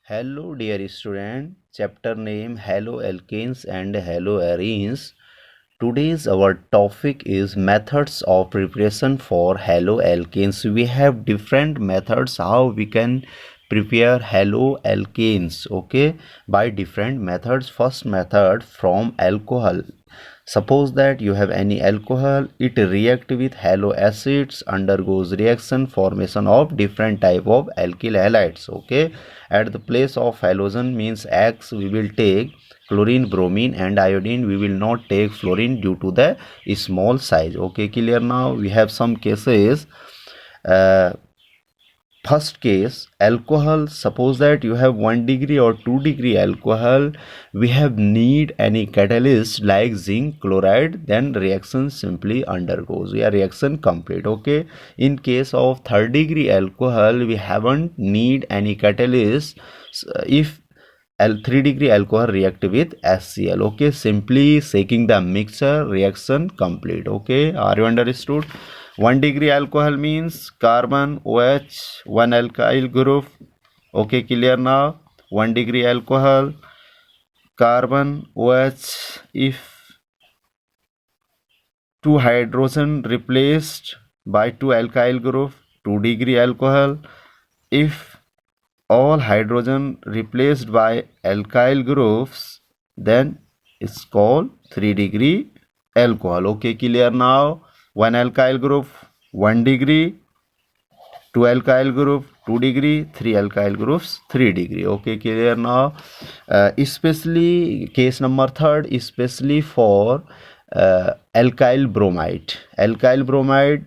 Hello dear student, chapter name Haloalkanes and Haloarenes. Today's our topic is methods of preparation for haloalkanes. We have different methods how we can prepare haloalkanes, okay, by different methods. First method from alcohol. Suppose that you have any alcohol, it react with halo acids, undergoes reaction formation of different type of alkyl halides. Okay, at the place of halogen means X, we will take chlorine, bromine and iodine. We will not take fluorine due to the small size. Okay, clear now? We have some cases. First case, alcohol. Suppose that you have 1 degree or 2 degree alcohol, we have need any catalyst like zinc chloride, then reaction simply undergoes, yeah, reaction complete. Okay, in case of 3rd degree alcohol, we haven't need any catalyst. If 3 degree alcohol react with HCl, okay, simply shaking the mixture, reaction complete. Okay, are you understood? 1 degree alcohol means carbon OH, one alkyl group. Okay, clear now? 1 degree alcohol, carbon OH, if 2 hydrogen replaced by 2 alkyl group, 2 degree alcohol. If all hydrogen replaced by alkyl groups, then it's called 3 degree alcohol. Okay, clear now? 1 alkyl group 1 degree, 2 alkyl group 2 degree, 3 alkyl groups 3 degree. Okay, clear now? Especially case number 3rd, especially for alkyl bromide. Alkyl bromide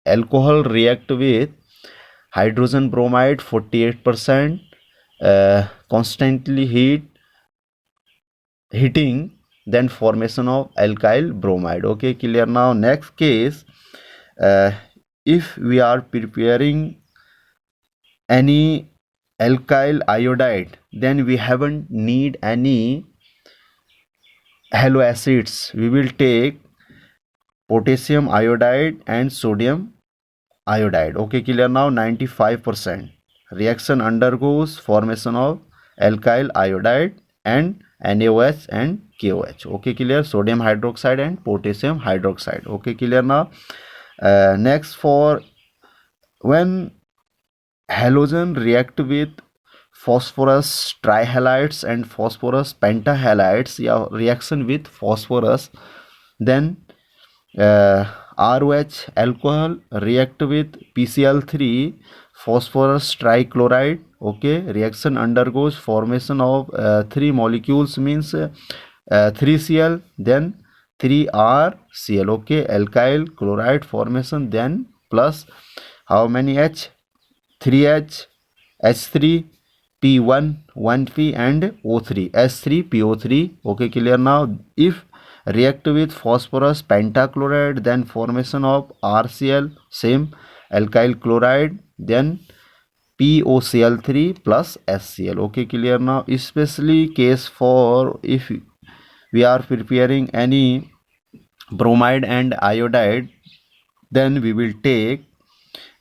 alcohol react with hydrogen bromide 48%, constantly heating, then formation of alkyl bromide. Okay, clear now? Next case, uh, if we are preparing any alkyl iodide, then we haven't need any halo acids. We will take potassium iodide and sodium iodide. Okay, clear now? 95%. Reaction undergoes formation of alkyl iodide and NaOH and KOH. Okay, clear? Sodium hydroxide and potassium hydroxide. Okay, clear now? Next, for when halogen react with phosphorus trihalides and phosphorus pentahalides, yeah, reaction with phosphorus, then ROH alcohol react with PCl3 phosphorus trichloride. Okay, reaction undergoes formation of 3 molecules means 3Cl, then 3RCl. Okay, alkyl chloride formation, then plus how many H? 3H, H3, P1, 1P and O3, H3PO3. Okay, clear now? If react with phosphorus pentachloride, then formation of RCl, same alkyl chloride, then POCl3 plus HCl. Okay, clear now? Especially case for if we are preparing any bromide and iodide, then we will take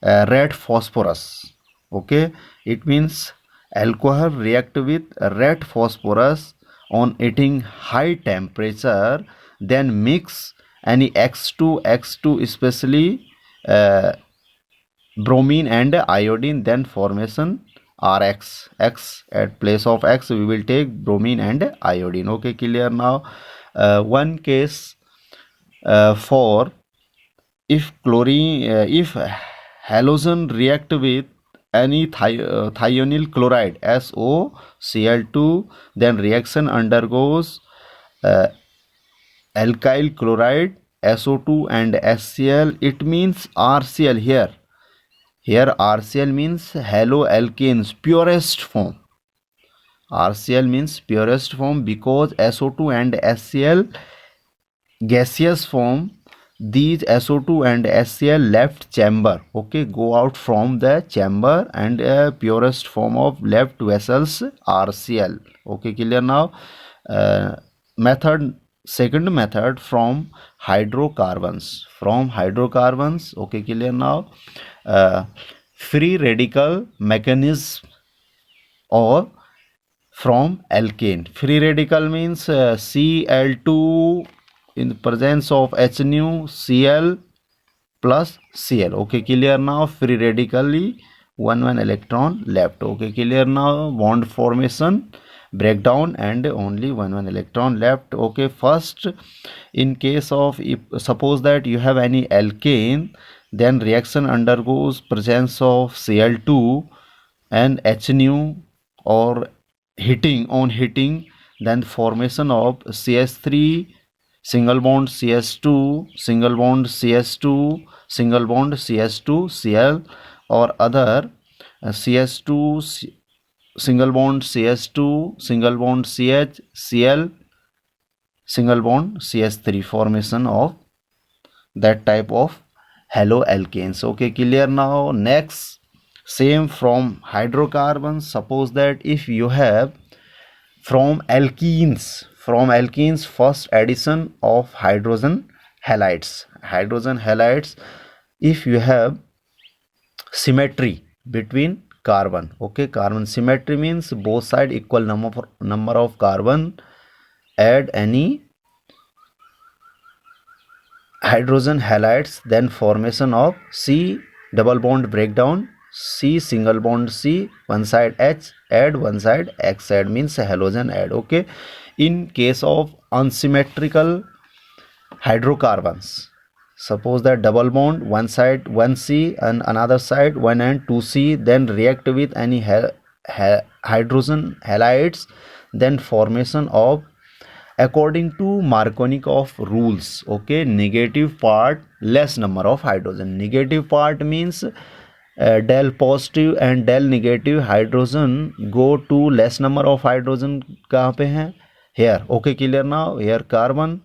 red phosphorus. Okay, it means alcohol react with red phosphorus on hitting high temperature, then mix any X2 especially bromine and iodine, then formation RX. X at place of X we will take bromine and iodine. Okay, clear now? One case for if chlorine if halogen react with any thionyl chloride SOCl2, then reaction undergoes uh, alkyl chloride SO2 and HCl. It means RCl here. Here RCl means haloalkanes purest form. RCl means purest form because SO2 and HCl gaseous form. These SO2 and HCl left chamber. Okay, go out from the chamber, and purest form of left vessels RCl. Okay, clear now? Method, second method from hydrocarbons. Okay, clear now? Free radical mechanism or from alkane. Free radical means Cl2 in the presence of H nu Cl plus Cl. Okay, clear now. Free radically one electron left. Okay, clear now. Bond formation, breakdown, and only one electron left. Okay, first, in case of, if suppose that you have any alkane, then reaction undergoes presence of Cl2 and H nu, or heating, then formation of CH3 single bond CH2 single bond CH2 single bond CH2 Cl, or other CH2 single bond CH2 single bond CH Cl single bond CH3, formation of that type of haloalkanes. Okay, clear now. Next, same from hydrocarbons. Suppose that if you have from alkenes first addition of hydrogen halides, if you have symmetry between carbon. Okay, carbon symmetry means both side equal number of carbon, add any hydrogen halides, then formation of C double bond breakdown, C single bond C, one side H, add one side X, add means halogen add. Okay, in case of unsymmetrical hydrocarbons, suppose that double bond, one side 1C and another side 1 and 2C, then react with any hydrogen halides, then formation of, according to Markovnikov rules, okay, negative part less number of hydrogen. Negative part means del positive and del negative hydrogen go to less number of hydrogen. कहाँ पे हैं? Here. Okay, clear now. Here carbon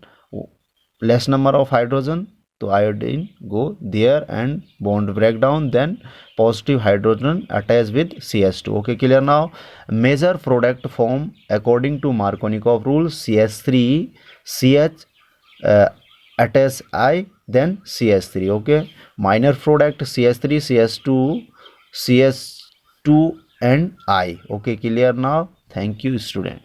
less number of hydrogen, so iodine go there and bond breakdown, then positive hydrogen attach with CH2. Okay, clear now. Major product form according to Markovnikov rule, CH3 CH attach I, then CH3. Okay, minor product CH3 CH2 CH2 and I. Okay, clear now. Thank you, student.